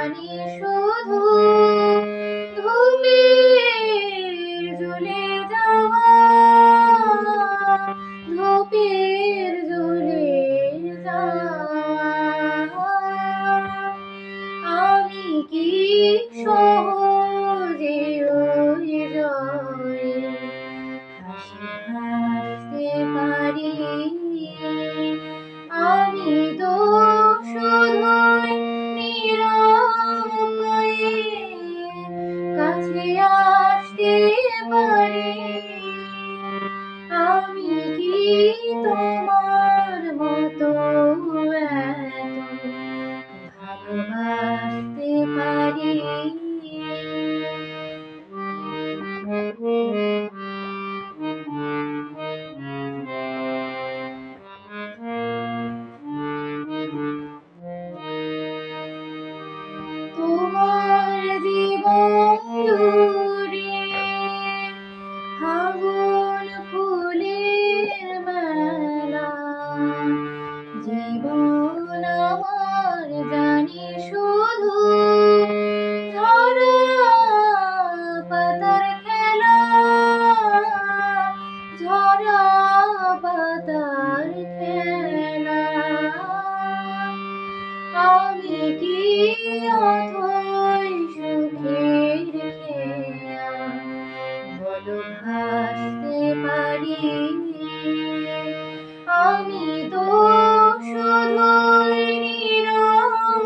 জানি শুধু ধূপের জ্বলে যাওয়া, ধূপের জ্বলে যাওয়া। আমি কি সহজে ওই জয়ে হাসি হাসতে পারি? আমি তো শুধুই নিরুপায়ে কাছে আসতে পারি। আমি কি তোমার মতো এত ভালোবাসতে পারি? তোমার জীবন জুড়ে ফাগুন ফুলের মেলা, জীবন আমার জানি শুধু ঝরা পাতার খেলা, ঝরা পাতার খেলা। আমি কি অথই সুখের খেয়া বলো ভাসতে পারি? আমি তো শুধুই নিরুপায়ে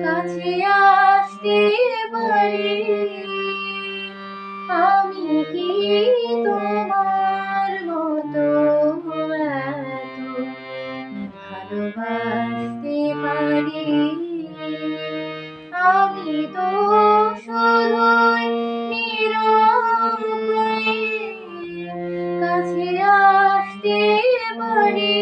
কাছে আসতে পারি। আমি কি তোমার মতো এত ভালোবাসতে পারি? আমি তো শুধুই নিরুপায়ে কাছে আসতে পারি।